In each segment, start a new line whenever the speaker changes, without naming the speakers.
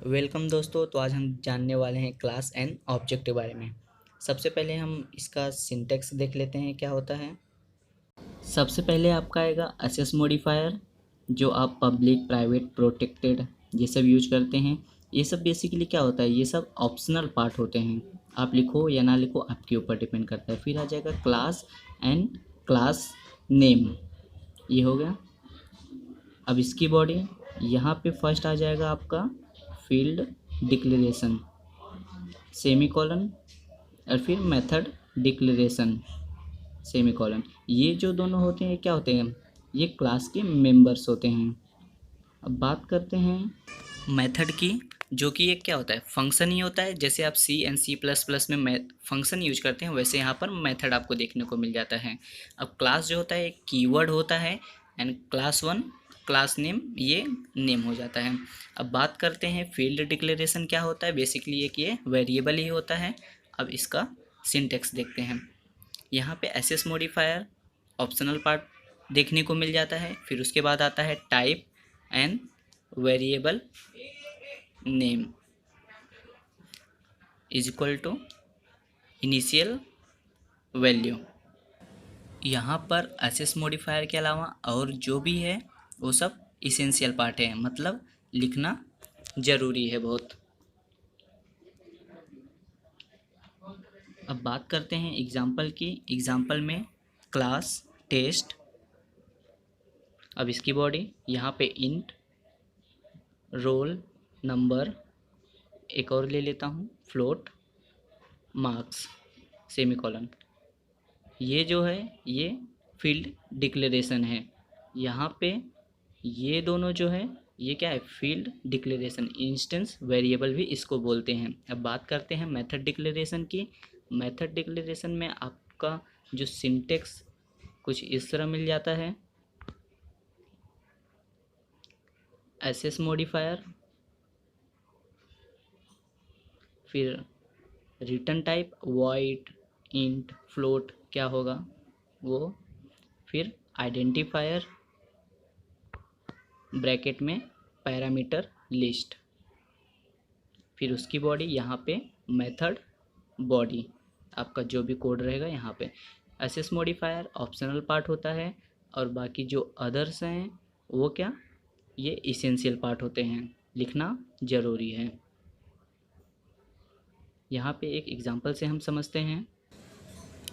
Welcome दोस्तों। तो आज हम जानने वाले हैं क्लास एंड ऑब्जेक्ट के बारे में। सबसे पहले हम इसका सिंटैक्स देख लेते हैं क्या होता है। सबसे पहले आपका आएगा एसएस मॉडिफायर, जो आप पब्लिक, प्राइवेट, प्रोटेक्टेड ये सब यूज करते हैं। ये सब बेसिकली क्या होता है, ये सब ऑप्शनल पार्ट होते हैं। आप लिखो या ना लिखो आपके ऊपर डिपेंड करता है। फिर आ जाएगा क्लास एंड क्लास नेम, ये हो गया। अब इसकी बॉडी यहाँ पे फर्स्ट आ जाएगा आपका फील्ड डिक्लेरेशन, सेमी कॉलन, और फिर मेथड डिक्लेरेशन, सेमी कॉलन। ये जो दोनों होते हैं क्या होते हैं, ये क्लास के मेंबर्स होते हैं। अब बात करते हैं मेथड की, जो कि एक क्या होता है, फंक्शन ही होता है। जैसे आप सी एंड सी प्लस प्लस में फंक्शन यूज करते हैं, वैसे यहाँ पर मेथड आपको देखने को मिल जाता है। अब क्लास जो होता है एक कीवर्ड होता है, and class one class name, ये नेम हो जाता है। अब बात करते हैं फील्ड डिक्लेरेशन क्या होता है। बेसिकली एक ये वेरिएबल ही होता है। अब इसका सिंटेक्स देखते हैं। यहाँ पे एसएस मॉडिफायर ऑप्शनल पार्ट देखने को मिल जाता है। फिर उसके बाद आता है type and variable name is equal to initial value. यहाँ पर एसएस मॉडिफायर के अलावा और जो भी है वो सब इसेंशियल पार्ट है, मतलब लिखना ज़रूरी है बहुत। अब बात करते हैं एग्जाम्पल की। एग्जाम्पल में क्लास टेस्ट, अब इसकी बॉडी यहाँ पे इंट रोल नंबर, एक और ले लेता हूँ फ्लोट मार्क्स, सेमी कॉलन। ये जो है ये फील्ड डिक्लेरेशन है। यहाँ पे ये दोनों जो है ये क्या है, फील्ड डिक्लेरेशन, इंस्टेंस वेरिएबल भी इसको बोलते हैं। अब बात करते हैं मेथड डिक्लेरेशन की। मेथड डिक्लेरेशन में आपका जो सिंटेक्स कुछ इस तरह मिल जाता है। एसएस मॉडिफायर, फिर return type void, int, float क्या होगा वो, फिर आइडेंटिफायर ब्रैकेट में पैरामीटर लिस्ट, फिर उसकी बॉडी यहाँ पे मेथड बॉडी, आपका जो भी कोड रहेगा यहाँ पे। एसएस मॉडिफायर ऑप्शनल पार्ट होता है, और बाकी जो अदर्स हैं वो क्या, ये इसेंशियल पार्ट होते हैं, लिखना ज़रूरी है। यहाँ पे एक एग्जांपल से हम समझते हैं।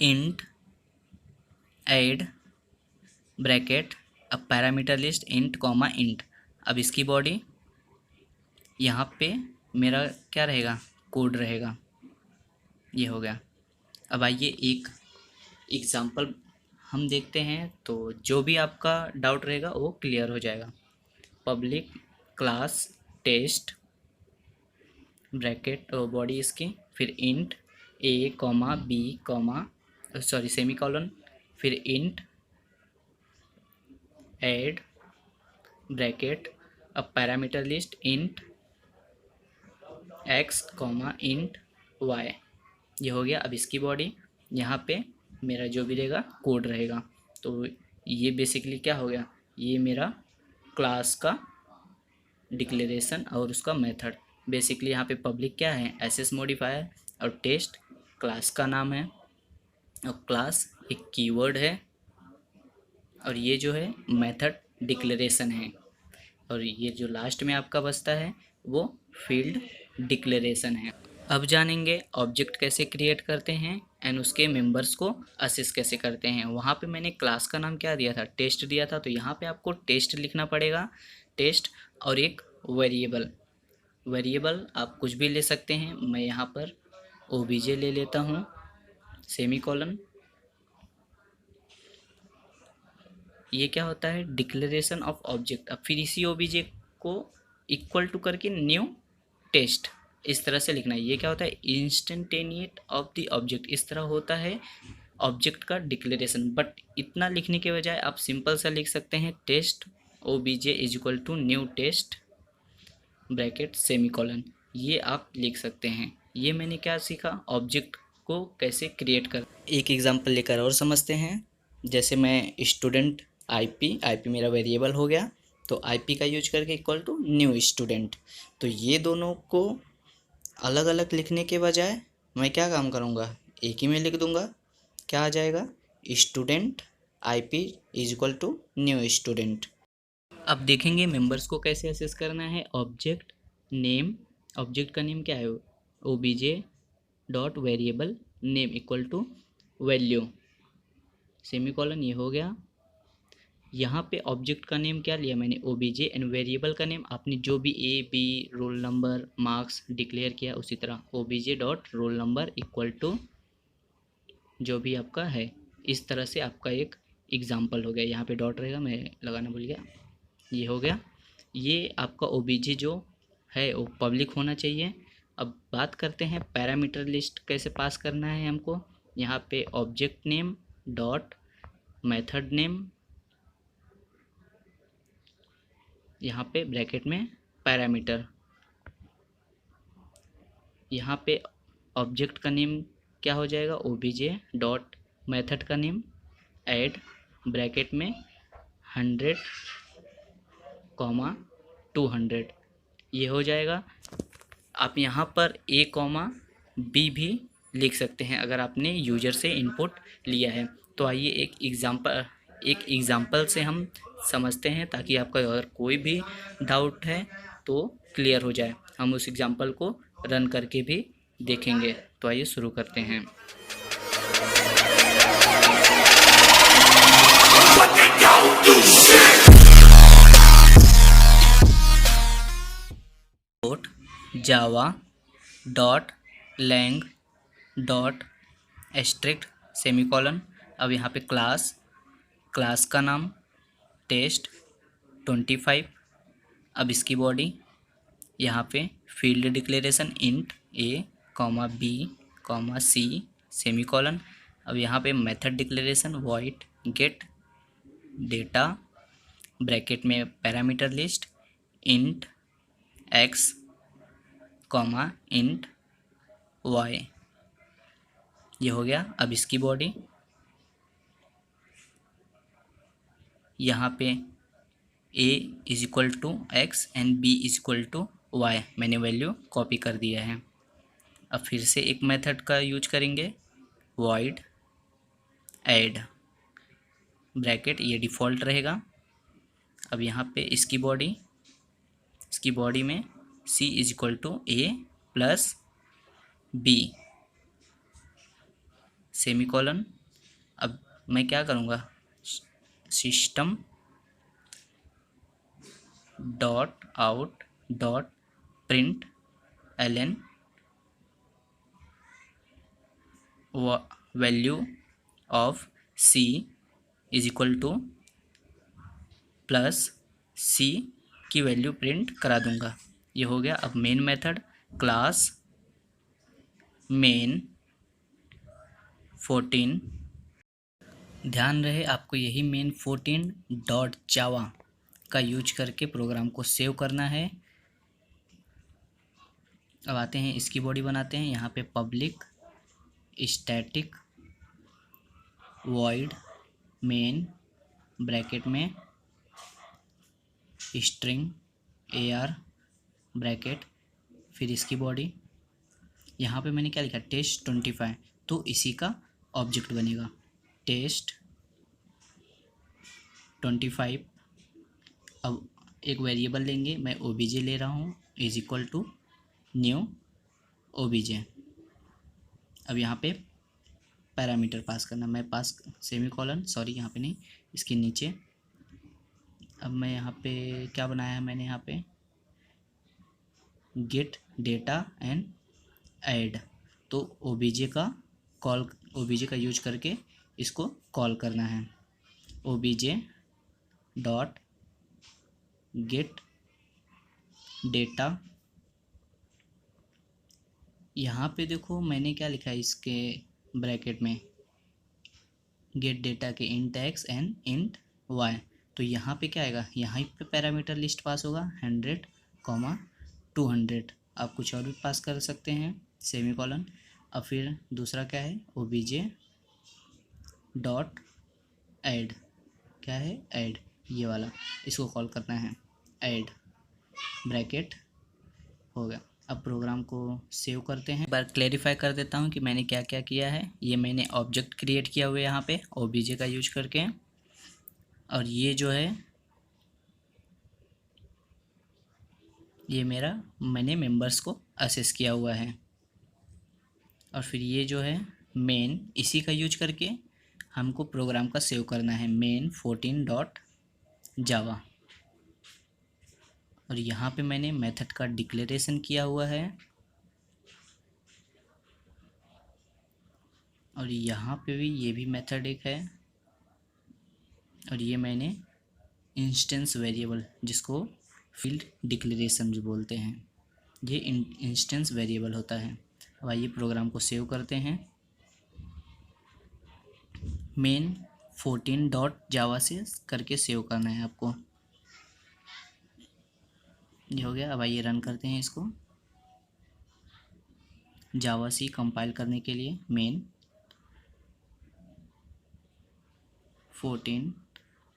इंट ऐड ब्रैकेट, अब parameter list int comma int. अब इसकी बॉडी यहाँ पे मेरा क्या रहेगा, कोड रहेगा, ये हो गया। अब आइए एक एग्जांपल हम देखते हैं, तो जो भी आपका डाउट रहेगा वो क्लियर हो जाएगा। Public class test bracket body इसकी, फिर int a comma b comma sorry semicolon, फिर इंट ऐड ब्रैकेट, अब parameter list int x comma int y, ये हो गया। अब इसकी बॉडी यहाँ पे मेरा जो भी रहेगा कोड रहेगा। तो ये बेसिकली क्या हो गया, ये मेरा क्लास का डिक्लेरेशन और उसका मेथड। बेसिकली यहाँ पे पब्लिक क्या है, एसएस मॉडिफायर, और टेस्ट क्लास का नाम है, और क्लास एक कीवर्ड है, और ये जो है मेथड डिक्लेरेशन है, और ये जो लास्ट में आपका बचता है वो फील्ड डिक्लेरेशन है। अब जानेंगे ऑब्जेक्ट कैसे क्रिएट करते हैं एंड उसके मेंबर्स को असेस कैसे करते हैं। वहाँ पे मैंने क्लास का नाम क्या दिया था, टेस्ट दिया था, तो यहाँ पे आपको टेस्ट लिखना पड़ेगा, टेस्ट, और एक वेरिएबल। वेरिएबल आप कुछ भी ले सकते हैं, मैं यहाँ पर ओबीजे ले लेता हूँ, सेमी कॉलन। ये क्या होता है, डिक्लेरेशन ऑफ ऑब्जेक्ट। अब फिर इसी ओबीजे को इक्वल टू करके न्यू टेस्ट, इस तरह से लिखना है। ये क्या होता है, इंस्टेंटेनिएट ऑफ द ऑब्जेक्ट, इस तरह होता है ऑब्जेक्ट का डिक्लेरेशन। बट इतना लिखने के बजाय आप सिंपल सा लिख सकते हैं, test OBJ is equal to new test bracket semicolon, ये आप लिख सकते हैं। ये मैंने क्या सीखा, ऑब्जेक्ट को कैसे क्रिएट कर। एक एग्जांपल लेकर और समझते हैं। जैसे मैं स्टूडेंट आईपी मेरा वेरिएबल हो गया, तो IP का यूज करके इक्वल टू न्यू स्टूडेंट। तो ये दोनों को अलग अलग लिखने के बजाय मैं क्या काम करूँगा, एक ही में लिख दूँगा। क्या आ जाएगा, student IP is equal to new student. अब देखेंगे मेंबर्स को कैसे असेस करना है। ऑब्जेक्ट नेम, ऑब्जेक्ट का नेम क्या है, OBJ dot variable name equal to value semicolon, ये हो गया। यहाँ पे ऑब्जेक्ट का नेम क्या लिया मैंने, OBJ, एंड वेरिएबल का नेम आपने जो भी AB roll number marks declare किया उसी तरह OBJ dot roll number equal to जो भी आपका है। इस तरह से आपका एक एग्जाम्पल हो गया। यहाँ पे डॉट रहेगा, मैं लगाना भूल गया, ये हो गया। ये आपका OBJ जो है वो पब्लिक होना चाहिए। अब बात करते हैं पैरामीटर लिस्ट कैसे पास करना है हमको। यहाँ पे object name dot method name, यहाँ पे ब्रैकेट में पैरामीटर, यहाँ पे ऑब्जेक्ट का नेम क्या हो जाएगा, OBJ डॉट मेथड का नेम ऐड ब्रैकेट में 100, 200, ये हो जाएगा। आप यहाँ पर A, B भी लिख सकते हैं अगर आपने यूजर से इनपुट लिया है। तो आइए एक एग्ज़ाम्पल से हम समझते हैं ताकि आपका अगर कोई भी डाउट है तो क्लियर हो जाए। हम उस एग्ज़ाम्पल को रन करके भी देखेंगे। तो आइए शुरू करते हैं। Java dot lang dot asterisk semicolon. अब यहाँ पे क्लास का नाम test25। अब इसकी बॉडी, यहाँ पे field declaration int A, B, C semicolon. अब यहाँ पे method declaration void get data bracket में parameter list int X, int Y, ये हो गया। अब इसकी बॉडी, यहाँ पे A is equal to X and B is equal to Y, मैंने वैल्यू कॉपी कर दिया है। अब फिर से एक मेथड का यूज करेंगे, वॉइड ऐड ब्रैकेट, ये डिफ़ॉल्ट रहेगा। अब यहाँ पे इसकी बॉडी में C is equal to A plus B semicolon. अब मैं क्या करूँगा, system dot out dot print ln value of C is equal to plus C की वैल्यू प्रिंट करा दूंगा, ये हो गया। अब मेन मेथड क्लास मेन 14, ध्यान रहे आपको यही मेन 14 डॉट जावा का यूज करके प्रोग्राम को सेव करना है। अब आते हैं इसकी बॉडी बनाते हैं। यहाँ पे public static void main bracket में स्ट्रिंग AR ब्रैकेट, फिर इसकी बॉडी, यहाँ पे मैंने क्या लिखा, test25, तो इसी का ऑब्जेक्ट बनेगा test25। अब एक वेरिएबल लेंगे, मैं OBJ ले रहा हूँ is equal to new OBJ। अब यहाँ पे पैरामीटर पास करना, मैं पास सेमीकोलन, सॉरी यहाँ पे नहीं, इसके नीचे। अब मैं यहाँ पे क्या बनाया है मैंने, यहाँ पे गेट डेटा एंड ऐड, तो OBJ का यूज करके इसको कॉल करना है। OBJ डॉट गेट डेटा, यहाँ पे देखो मैंने क्या लिखा है इसके ब्रैकेट में, गेट डेटा के int X and int Y। तो यहाँ पे क्या आएगा, यहाँ पे पैरामीटर लिस्ट पास होगा 100, 200। आप कुछ और भी पास कर सकते हैं सेमीकोलन। अब फिर दूसरा क्या है, OBJ डॉट ऐड, क्या है ऐड, ये वाला, इसको कॉल करना है ऐड, ब्रैकेट हो गया। अब प्रोग्राम को सेव करते हैं। एक बार क्लेरिफाई कर देता हूँ कि मैंने क्या क्या किया है। ये मैंने ऑब्जेक्ट क्रिएट किया हुआ है यहाँ पे ओबीजे का यूज करके, और ये जो है ये मेरा मैंने मेंबर्स को असेस किया हुआ है। और फिर ये जो है मेन, इसी का यूज करके हमको प्रोग्राम का सेव करना है, मेन 14 डॉट जावा। और यहाँ पे मैंने मेथड का डिक्लेरेशन किया हुआ है, और यहाँ पे भी ये भी मेथड एक है, और ये मैंने इंस्टेंस वेरिएबल, जिसको फील्ड डिक्लेरेशन जो बोलते हैं, ये इंस्टेंस वेरिएबल होता है। अब आइए प्रोग्राम को सेव करते हैं। मेन 14 डॉट जावा से करके सेव करना है आपको। ये हो गया। अब आइए रन करते हैं इसको। जावा सी कंपाइल करने के लिए मेन 14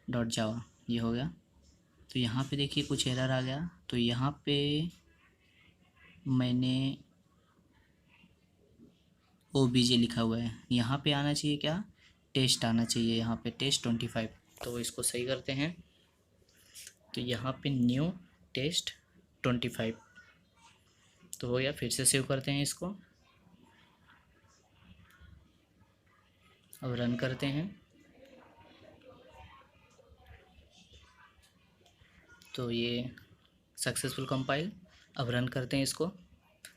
डॉट जावा, ये हो गया। तो यहाँ पे देखिए कुछ एरर आ गया। तो यहाँ पे मैंने ओबीजे लिखा हुआ है, यहाँ पे आना चाहिए क्या, टेस्ट आना चाहिए, यहाँ पे टेस्ट 25। तो इसको सही करते हैं। तो यहाँ पे न्यू टेस्ट 25 तो हो गया। फिर से सेव करते हैं इसको, अब रन करते हैं। तो ये सक्सेसफुल कंपाइल। अब रन करते हैं इसको।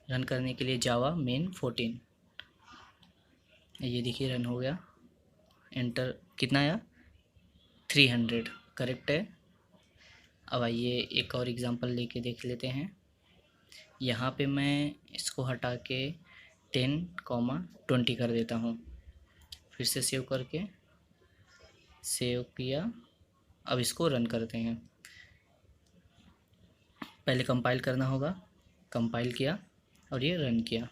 रन करने के लिए जावा मेन 14, ये देखिए रन हो गया। एंटर कितना आया, 300 करेक्ट है। अब आइए एक और एग्जांपल लेके देख लेते हैं। यहाँ पे मैं इसको हटा के 10,20 कर देता हूँ। फिर से सेव करके सेव किया। अब इसको रन करते हैं। पहले कंपाइल करना होगा, कंपाइल किया और ये रन किया।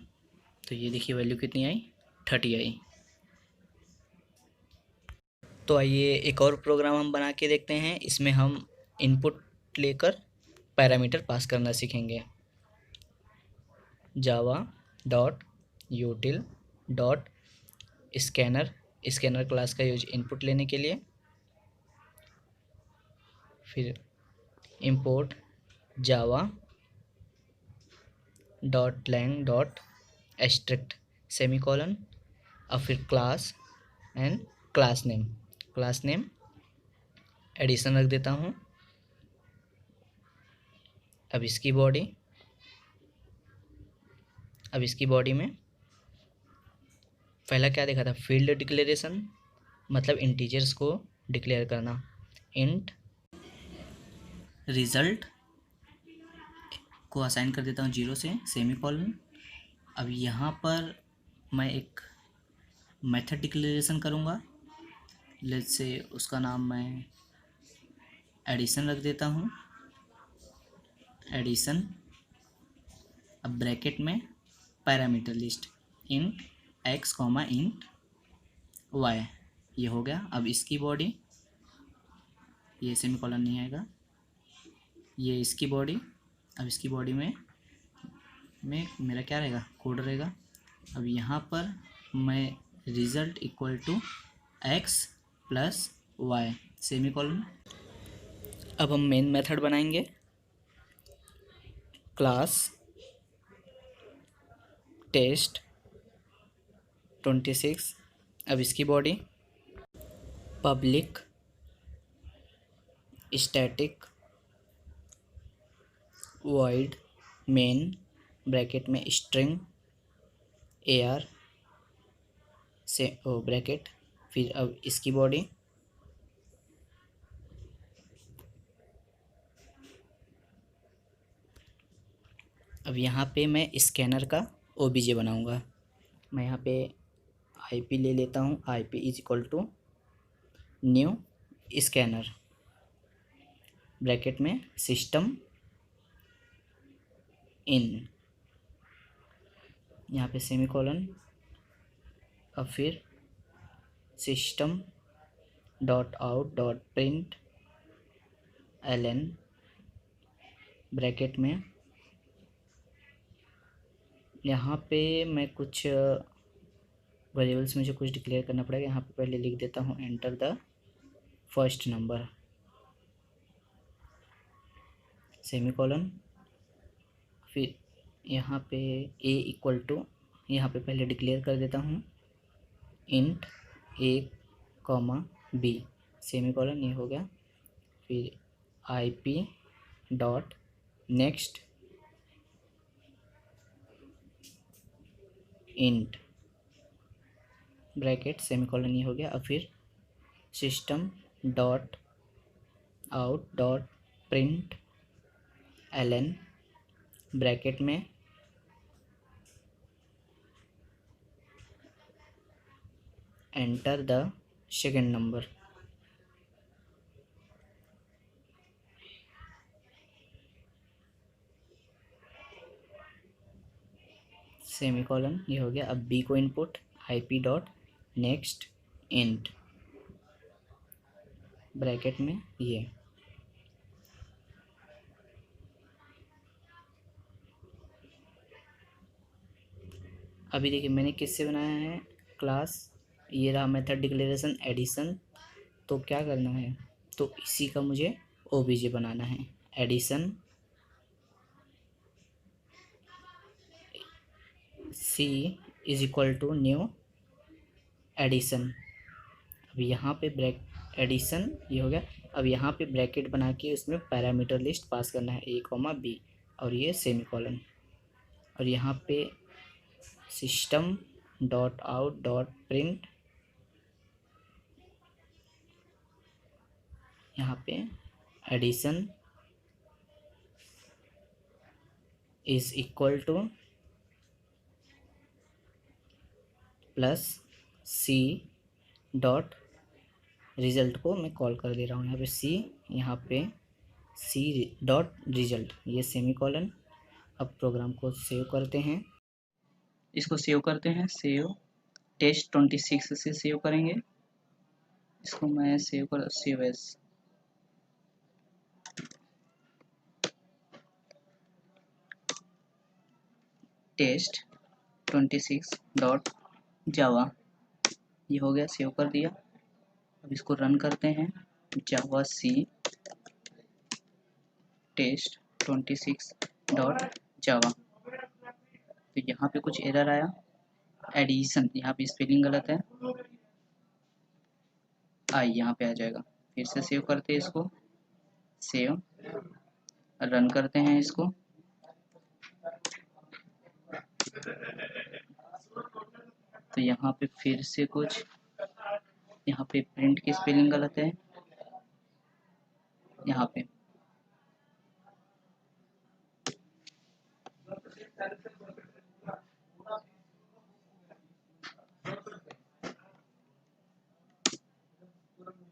तो ये देखिए वैल्यू कितनी आई, 30 आई। तो आइए एक और प्रोग्राम हम बना के देखते हैं। इसमें हम इनपुट लेकर पैरामीटर पास करना सीखेंगे। Java dot util dot scanner, scanner class का यूज इनपुट लेने के लिए। फिर import Java dot lang dot asterisk semicolon. अब फिर class and class name addition रख देता हूँ। अब इसकी बॉडी में पहला क्या देखा था, फील्ड डिक्लेरेशन, मतलब इंटीजर्स को डिक्लेयर करना। इंट रिजल्ट को असाइन कर देता हूँ 0 से सेमीकोलन। अब यहाँ पर मैं एक मेथड डिक्लेरेशन करूँगा, लेट्स से उसका नाम मैं एडिशन रख देता हूँ, एडिशन। अब ब्रैकेट में parameter list int x, int y, ये हो गया। अब इसकी बॉडी, ये सेमीकोलन नहीं आएगा, ये इसकी बॉडी। अब इसकी बॉडी में मेरा क्या रहेगा, कोड रहेगा। अब यहाँ पर मैं result equal to x plus y semicolon. अब हम मेन मेथड बनाएंगे, क्लास टेस्ट 26। अब इसकी body public static void main bracket में स्ट्रिंग AR से ब्रैकेट। फिर अब इसकी बॉडी अब यहाँ पे मैं स्कैनर का OBJ बनाऊँगा। मैं यहाँ पे IP ले लेता हूँ, IP is equal to new scanner bracket में सिस्टम इन, यहाँ पे सेमीकोलन। अब फिर system dot out dot print ln bracket में, यहाँ पे मैं कुछ वेरिएबल्स मुझे कुछ डिक्लेयर करना पड़ेगा। यहाँ पे पहले लिख देता हूँ enter the first number, semicolon. फिर यहाँ पे a इक्वल टू, यहाँ पे पहले डिक्लेयर कर देता हूँ int a comma b, semicolon, ये हो गया। फिर IP dot next int bracket semicolon, ये हो गया। अब फिर system dot out dot print ln bracket में enter the second number, semicolon, ये हो गया। अब b को input IP dot next int bracket में ये, अभी देखिए मैंने किससे बनाया है क्लास, ये रहा मेथड डिक्लेरेशन एडिशन। तो क्या करना है, तो इसी का मुझे OBJ बनाना है, addition C is equal to new addition. अब यहाँ पे ब्रैक एडिशन, ये हो गया। अब यहाँ पे ब्रैकेट बना के उसमें पैरामीटर लिस्ट पास करना है a कॉमा b, और ये सेमीकोलन। और यहाँ पे system dot out dot print, यहाँ पे addition is equal to plus C dot result को मैं कॉल कर दे रहा हूँ यहाँ पे C, यहाँ पे C डॉट रिजल्ट, ये सेमीकोलन। अब प्रोग्राम को सेव करते हैं, इसको सेव करते हैं, सेव test26 से सेव करेंगे। इसको मैं सेव एज test26 डॉट जावा, ये हो गया, सेव कर दिया। अब इसको रन करते हैं, जावा सी test26 डॉट जावा। तो यहाँ पे कुछ एरर आया, एडिशन, यहाँ पे स्पेलिंग गलत है, आई यहाँ पे आ जाएगा। फिर से सेव करते हैं इसको, सेव, रन करते हैं इसको। तो यहाँ पे फिर से कुछ, यहाँ पे प्रिंट की स्पेलिंग गलत है, यहाँ पे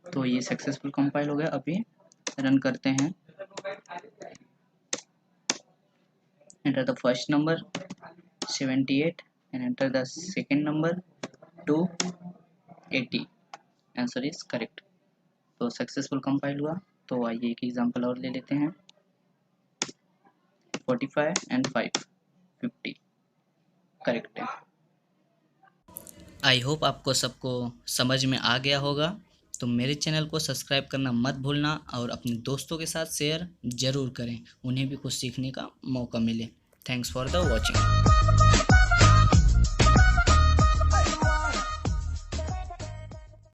तो ये सक्सेसफुल कंपाइल हो गया। अभी रन करते हैं, enter the first number 78 and enter the second number 280, answer is correct. तो सक्सेसफुल कंपाइल हुआ। तो आइए एक एग्जांपल और ले लेते हैं, 45 एंड 5 50 करेक्ट है। आई होप आपको सबको समझ में आ गया होगा। तो मेरे चैनल को सब्सक्राइब करना मत भूलना और अपने दोस्तों के साथ शेयर ज़रूर करें, उन्हें भी कुछ सीखने का मौका मिले। Thanks for the watching.